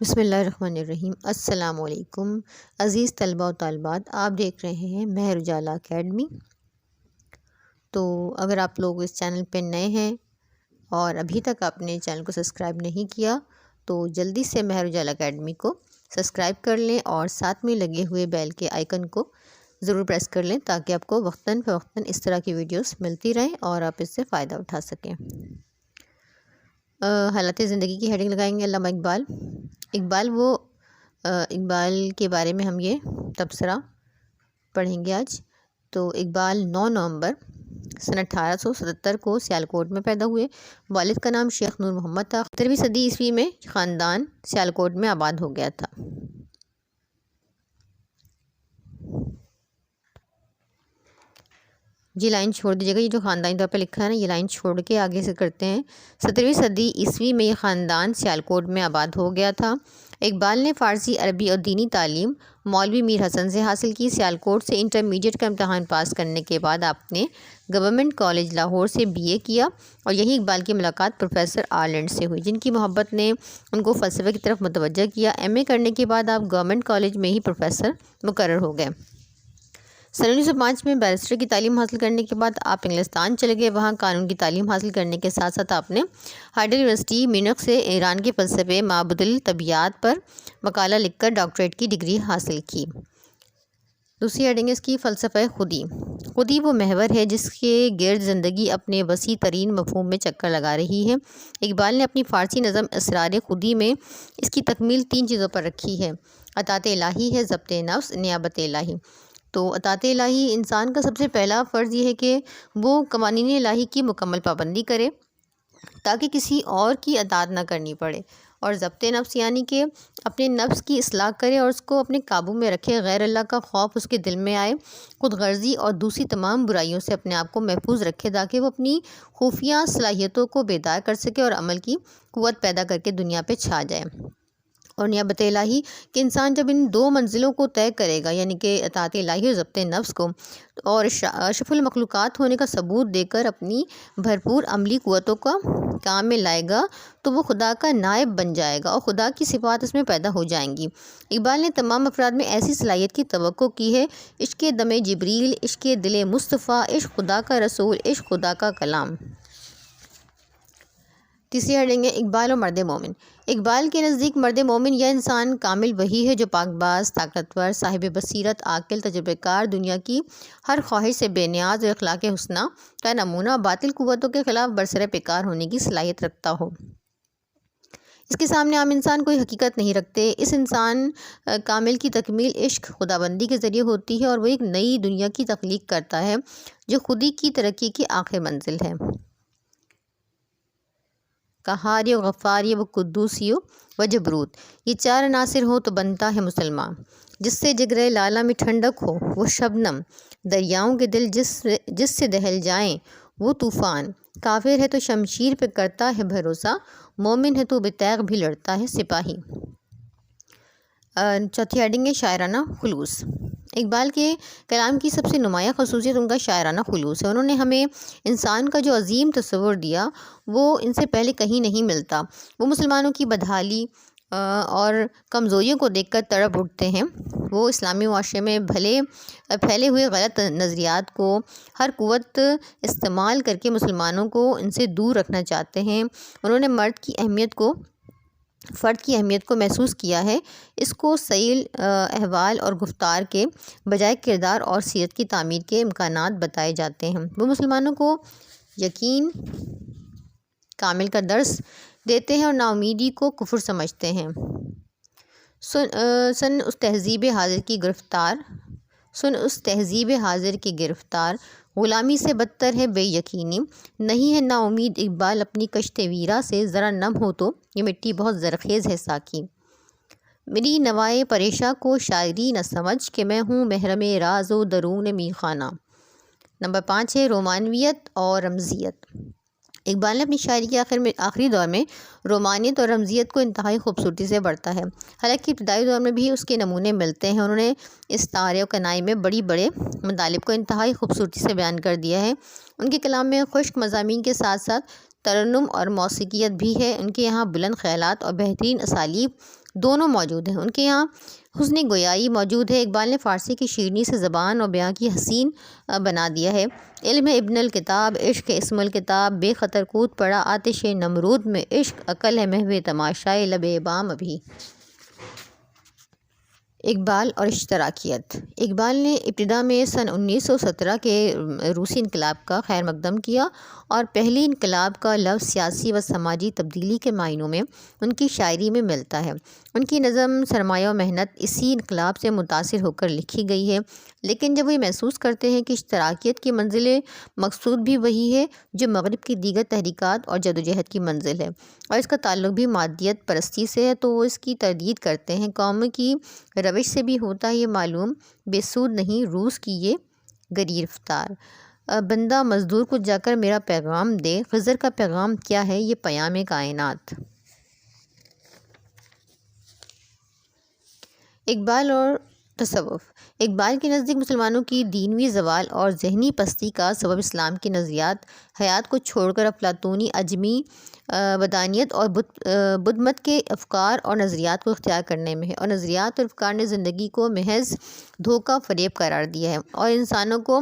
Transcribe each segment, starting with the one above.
بسم اللہ الرحمن الرحیم۔ السلام علیکم عزیز طلباء و طالبات، آپ دیکھ رہے ہیں مہر اجالا اکیڈمی۔ تو اگر آپ لوگ اس چینل پہ نئے ہیں اور ابھی تک آپ نے چینل کو سبسکرائب نہیں کیا تو جلدی سے مہر اجالا اکیڈمی کو سبسکرائب کر لیں اور ساتھ میں لگے ہوئے بیل کے آئیکن کو ضرور پریس کر لیں تاکہ آپ کو وقتاً فوقتاً اس طرح کی ویڈیوز ملتی رہیں اور آپ اس سے فائدہ اٹھا سکیں۔ حالات زندگی کی ہیڈنگ لگائیں گے علامہ اقبال کے بارے میں ہم یہ تبصرہ پڑھیں گے آج۔ تو اقبال 9 نومبر سن 1877 کو سیالکوٹ میں پیدا ہوئے۔ والد کا نام شیخ نور محمد تھا۔ 17ویں صدی عیسوی میں خاندان سیالکوٹ میں آباد ہو گیا تھا۔ یہ لائن چھوڑ دیجیے گا، یہ جو خاندانی طور پہ لکھا ہے نا، یہ لائن چھوڑ کے آگے سے کرتے ہیں۔ 17ویں صدی عیسوی میں یہ خاندان سیالکوٹ میں آباد ہو گیا تھا۔ اقبال نے فارسی، عربی اور دینی تعلیم مولوی میر حسن سے حاصل کی۔ سیالکوٹ سے انٹرمیڈیٹ کا امتحان پاس کرنے کے بعد آپ نے گورنمنٹ کالج لاہور سے BA کیا اور یہی اقبال کی ملاقات پروفیسر آرلینڈ سے ہوئی، جن کی محبت نے ان کو فلسفے کی طرف متوجہ کیا۔ MA کرنے کے بعد آپ گورنمنٹ کالج میں ہی پروفیسر مقرر ہو گئے۔ سن 1905 میں بیرسٹر کی تعلیم حاصل کرنے کے بعد آپ انگلستان چلے گئے۔ وہاں قانون کی تعلیم حاصل کرنے کے ساتھ ساتھ آپ نے ہائیڈل یونیورسٹی میونخ سے ایران کے فلسفے معبد الطبیعیات پر مقالہ لکھ کر ڈاکٹریٹ کی ڈگری حاصل کی۔ دوسری ہیڈنگ ہے اس کی فلسفہ خودی۔ خودی وہ محور ہے جس کے گرد زندگی اپنے وسیع ترین مفہوم میں چکر لگا رہی ہے۔ اقبال نے اپنی فارسی نظم اسرار خودی میں اس کی تکمیل 3 چیزوں پر رکھی ہے: اطاعت الہی ہے، ضبط نفس، نیابت الہی۔ تو اطاعت الہی انسان کا سب سے پہلا فرض یہ ہے کہ وہ قوانین الہی کی مکمل پابندی کرے تاکہ کسی اور کی اطاعت نہ کرنی پڑے، اور ضبط نفس یعنی کہ اپنے نفس کی اصلاح کرے اور اس کو اپنے قابو میں رکھے، غیر اللہ کا خوف اس کے دل میں آئے، خود غرضی اور دوسری تمام برائیوں سے اپنے آپ کو محفوظ رکھے تاکہ وہ اپنی خفیہ صلاحیتوں کو بیدار کر سکے اور عمل کی قوت پیدا کر کے دنیا پہ چھا جائے۔ اور نیابت الہی کہ انسان جب ان 2 منزلوں کو طے کرے گا، یعنی کہ اطاعت الہی اور ضبط نفس کو، اور اشرف المخلوقات ہونے کا ثبوت دے کر اپنی بھرپور عملی قوتوں کا کام میں لائے گا تو وہ خدا کا نائب بن جائے گا اور خدا کی صفات اس میں پیدا ہو جائیں گی۔ اقبال نے تمام افراد میں ایسی صلاحیت کی توقع کی ہے: عشق دم جبریل، عشق دل مصطفیٰ، عشق خدا کا رسول، عشق خدا کا کلام۔ تیسری ہیڈنگ ہے اقبال اور مرد مومن۔ اقبال کے نزدیک مرد مومن یا انسان کامل وہی ہے جو پاک باز، طاقتور، صاحب بصیرت، عاقل، تجربہ کار، دنیا کی ہر خواہش سے بے نیاز اور اخلاق حسنہ کا نمونہ، باطل قوتوں کے خلاف برسر پیکار ہونے کی صلاحیت رکھتا ہو۔ اس کے سامنے عام انسان کوئی حقیقت نہیں رکھتے۔ اس انسان کامل کی تکمیل عشق خداوندی کے ذریعے ہوتی ہے اور وہ ایک نئی دنیا کی تخلیق کرتا ہے جو خودی کی ترقی کی آخر منزل ہے۔ قہاری و غفاری و قدوسی و جبروت، یہ 4 عناصر ہو تو بنتا ہے مسلمان۔ جس سے جگرے لالہ میں ٹھنڈک ہو وہ شبنم، دریاؤں کے دل جس سے دہل جائیں وہ طوفان۔ کافر ہے تو شمشیر پہ کرتا ہے بھروسہ، مومن ہے تو بے تیغ بھی لڑتا ہے سپاہی۔ چوتھی ہیڈنگ ہے شاعرانہ خلوص۔ اقبال کے کلام کی سب سے نمایاں خصوصیت ان کا شاعرانہ خلوص ہے۔ انہوں نے ہمیں انسان کا جو عظیم تصور دیا وہ ان سے پہلے کہیں نہیں ملتا۔ وہ مسلمانوں کی بدحالی اور کمزوریوں کو دیکھ کر تڑپ اٹھتے ہیں۔ وہ اسلامی معاشرے میں پھیلے ہوئے غلط نظریات کو ہر قوت استعمال کر کے مسلمانوں کو ان سے دور رکھنا چاہتے ہیں۔ انہوں نے فرد کی اہمیت کو محسوس کیا ہے۔ اس کو سیل احوال اور گفتار کے بجائے کردار اور سیرت کی تعمیر کے امکانات بتائے جاتے ہیں۔ وہ مسلمانوں کو یقین کامل کا درس دیتے ہیں اور ناامیدی کو کفر سمجھتے ہیں۔ سن اس تہذیب حاضر کی گرفتار، غلامی سے بدتر ہے بے یقینی۔ نہیں ہے نا امید اقبال اپنی کشت ویرا سے، ذرا نم ہو تو یہ مٹی بہت زرخیز ہے ساقی۔ میری نوائے پریشاں کو شاعری نہ سمجھ کہ میں ہوں محرم راز و درون میخانہ۔ نمبر 5 ہے رومانویت اور رمزیت۔ اقبال نے اپنی شاعری کے آخری دور میں رومانیت اور رمزیت کو انتہائی خوبصورتی سے بڑھتا ہے، حالانکہ ابتدائی دور میں بھی اس کے نمونے ملتے ہیں۔ انہوں نے استعارے و کنائی میں بڑے مطالب کو انتہائی خوبصورتی سے بیان کر دیا ہے۔ ان کے کلام میں خشک مضامین کے ساتھ ساتھ ترنم اور موسیقیت بھی ہے۔ ان کے یہاں بلند خیالات اور بہترین اسالیب دونوں موجود ہیں۔ ان کے یہاں حسن گویائی موجود ہے۔ اقبال نے فارسی کی شیرینی سے زبان اور بیان کی حسین بنا دیا ہے۔ علم ابن الکتاب، عشق اسم الکتاب، بے خطر کود پڑا آتش نمرود میں، عشق عقل ہے محو تماشائے لب بام ابھی۔ اقبال اور اشتراکیت۔ اقبال نے ابتدا میں سن 1917 کے روسی انقلاب کا خیر مقدم کیا اور پہلی انقلاب کا لفظ سیاسی و سماجی تبدیلی کے معنوں میں ان کی شاعری میں ملتا ہے۔ ان کی نظم سرمایہ و محنت اسی انقلاب سے متاثر ہو کر لکھی گئی ہے، لیکن جب وہ یہ محسوس کرتے ہیں کہ اشتراکیت کی منزل مقصود بھی وہی ہے جو مغرب کی دیگر تحریکات اور جدوجہد کی منزل ہے، اور اس کا تعلق بھی مادیت پرستی سے ہے، تو وہ اس کی تردید کرتے ہیں۔ قوم کی روش سے بھی ہوتا ہے یہ معلوم، بے سود نہیں روس کی یہ گریفتار۔ بندہ مزدور کو جا کر میرا پیغام دے، خضر کا پیغام کیا ہے یہ پیام کائنات۔ اقبال اور تصوف۔ اقبال کے نزدیک مسلمانوں کی دینوی زوال اور ذہنی پستی کا سبب اسلام کی نظریات حیات کو چھوڑ کر افلاطونی عجمی ودانیت اور بدھ مت کے افکار اور نظریات کو اختیار کرنے میں ہے، اور نظریات اور افکار نے زندگی کو محض دھوکہ فریب قرار دیا ہے اور انسانوں کو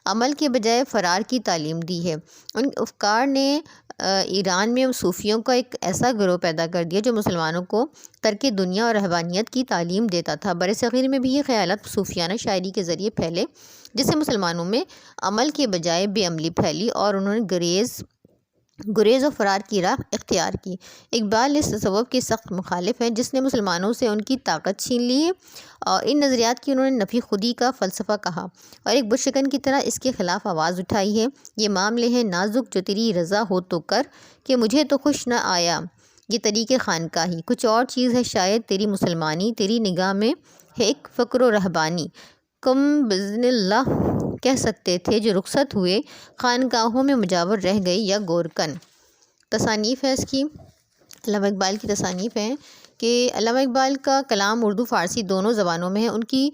عمل کے بجائے فرار کی تعلیم دی ہے۔ ان افکار نے ایران میں صوفیوں کا ایک ایسا گروہ پیدا کر دیا جو مسلمانوں کو ترک دنیا اور رہبانیت کی تعلیم دیتا تھا۔ برصغیر میں بھی یہ خیالات صوفیانہ شاعری کے ذریعے پھیلے، جس سے مسلمانوں میں عمل کے بجائے بے عملی پھیلی اور انہوں نے گریز و فرار کی راہ اختیار کی۔ اقبال اس تصوف کے سخت مخالف ہیں جس نے مسلمانوں سے ان کی طاقت چھین لی ہے، اور ان نظریات کی انہوں نے نفی خودی کا فلسفہ کہا اور ایک بتشکن کی طرح اس کے خلاف آواز اٹھائی ہے۔ یہ معاملے ہیں نازک جو تیری رضا ہو تو کر، کہ مجھے تو خوش نہ آیا یہ طریق خانقاہی، کچھ اور چیز ہے شاید تیری مسلمانی، تیری نگاہ میں ہے ایک فقر و رہبانی۔ کم بزن اللہ کہہ سکتے تھے جو رخصت ہوئے، خانقاہوں میں مجاور رہ گئی یا گورکن۔ تصانیف ہے اس کی، علامہ اقبال کی تصانیف ہیں کہ علامہ اقبال کا کلام اردو فارسی دونوں زبانوں میں ہے۔ ان کی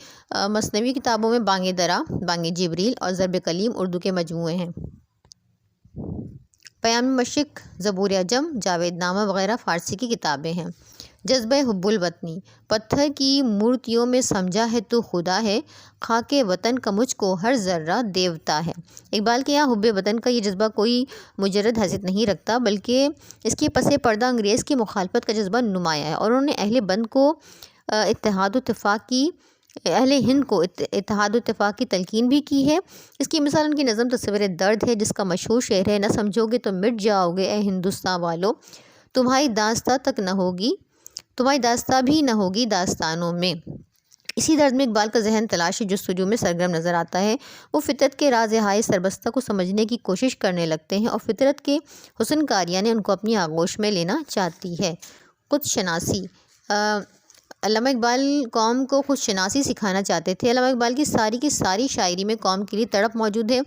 مثنوی کتابوں میں بانگ درا، بانگ جبریل اور ضرب کلیم اردو کے مجموعے ہیں۔ پیام مشرق، زبور عجم، جاوید نامہ وغیرہ فارسی کی کتابیں ہیں۔ جذبہ حب الوطنی۔ پتھر کی مورتیوں میں سمجھا ہے تو خدا ہے، خاک وطن کا مجھ کو ہر ذرہ دیوتا ہے۔ اقبال کے یہاں حب وطن کا یہ جذبہ کوئی مجرد حیثیت نہیں رکھتا، بلکہ اس کے پس پردہ انگریز کی مخالفت کا جذبہ نمایاں ہے، اور انہوں نے اہل ہند کو اتحاد و اتفاق کی تلقین بھی کی ہے۔ اس کی مثال ان کی نظم تصور درد ہے، جس کا مشہور شعر ہے: نہ سمجھو گے تو مٹ جاؤ گے اے ہندوستان والو، تمہاری داستاں بھی نہ ہوگی داستانوں میں۔ اسی درد میں اقبال کا ذہن تلاش جستجو میں سرگرم نظر آتا ہے۔ وہ فطرت کے راز ہائے سربستہ کو سمجھنے کی کوشش کرنے لگتے ہیں، اور فطرت کے حسن کاریاں نے ان کو اپنی آغوش میں لینا چاہتی ہے۔ خود شناسی۔ علامہ اقبال قوم کو خود شناسی سکھانا چاہتے تھے۔ علامہ اقبال کی ساری شاعری میں قوم کے لیے تڑپ موجود ہے۔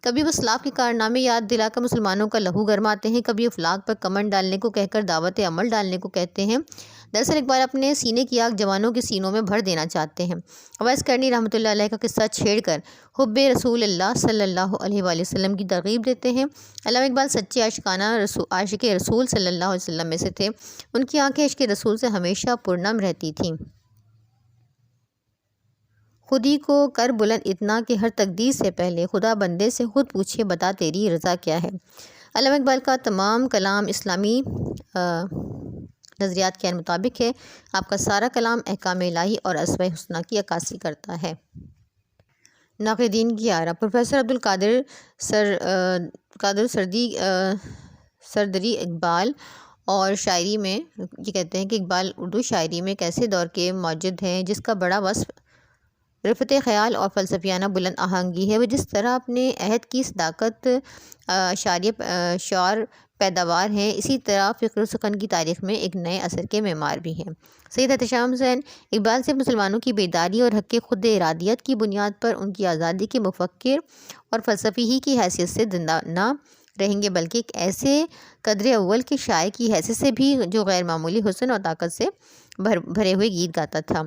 کبھی وہ اسلاف کے کارنامے یاد دلا کر مسلمانوں کا لہو گرماتے ہیں، کبھی افلاک پر کمر ڈالنے کو کہہ کر دعوت عمل ڈالنے کو کہتے ہیں۔ دراصل اقبال اپنے سینے کی آگ جوانوں کے سینوں میں بھر دینا چاہتے ہیں۔ اویس کرنی رحمۃ اللہ علیہ کا قصہ چھیڑ کر حب رسول اللہ صلی اللہ علیہ وآلہ وسلم کی ترغیب دیتے ہیں۔ علامہ اقبال سچے عاشق رسول صلی اللہ علیہ وسلم میں سے تھے۔ ان کی آنکھیں عشق رسول سے ہمیشہ پرنم رہتی تھیں۔ خودی کو کر بلند اتنا کہ ہر تقدیر سے پہلے خدا بندے سے خود پوچھے بتا تیری رضا کیا ہے۔ علامہ اقبال کا تمام کلام اسلامی نظریات کے مطابق ہے۔ آپ کا سارا کلام احکام الہی اور اسماء الحسنی کی عکاسی کرتا ہے۔ ناقدین کی آراء۔ پروفیسر عبدالقادر سردری اقبال اور شاعری میں یہ کہتے ہیں کہ اقبال اردو شاعری میں ایک ایسے دور کے موجد ہیں جس کا بڑا وصف رفت خیال اور فلسفیانہ بلند آہنگی ہے۔ وہ جس طرح اپنے عہد کی صداقت شعر پیداوار ہیں، اسی طرح فکر و سخن کی تاریخ میں ایک نئے عصر کے معمار بھی ہیں۔ سید احتشام حسین اقبال صرف مسلمانوں کی بیداری اور حق خود ارادیت کی بنیاد پر ان کی آزادی کے مفکر اور فلسفی ہی کی حیثیت سے زندہ نہ رہیں گے، بلکہ ایک ایسے قدر اول کے شاعر کی حیثیت سے بھی جو غیر معمولی حسن اور طاقت سے بھرے ہوئے گیت گاتا تھا۔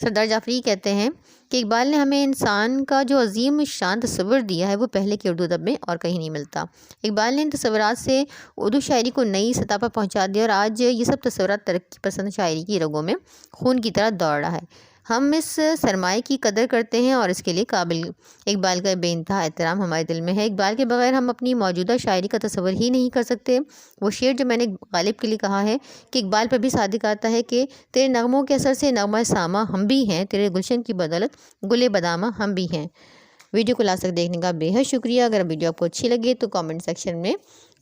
سردار جعفری کہتے ہیں کہ اقبال نے ہمیں انسان کا جو عظیم شان تصور دیا ہے وہ پہلے کے اردو ادب میں اور کہیں نہیں ملتا۔ اقبال نے ان تصورات سے اردو شاعری کو نئی سطح پر پہنچا دیا اور آج یہ سب تصورات ترقی پسند شاعری کی رگوں میں خون کی طرح دوڑ رہا ہے۔ ہم اس سرمایہ کی قدر کرتے ہیں اور اس کے لیے قابل اقبال کا بے انتہا احترام ہمارے دل میں ہے۔ اقبال کے بغیر ہم اپنی موجودہ شاعری کا تصور ہی نہیں کر سکتے۔ وہ شعر جو میں نے غالب کے لیے کہا ہے کہ اقبال پر بھی صادق آتا ہے کہ تیرے نغموں کے اثر سے نغمہ سامہ ہم بھی ہیں، تیرے گلشن کی بدولت گل بادامہ ہم بھی ہیں۔ ویڈیو کو لاسٹ تک دیکھنے کا بے حد شکریہ۔ اگر ویڈیو آپ کو اچھی لگے تو کامنٹ سیکشن میں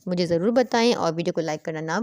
مجھے ضرور بتائیں اور ویڈیو کو لائک کرنا نہ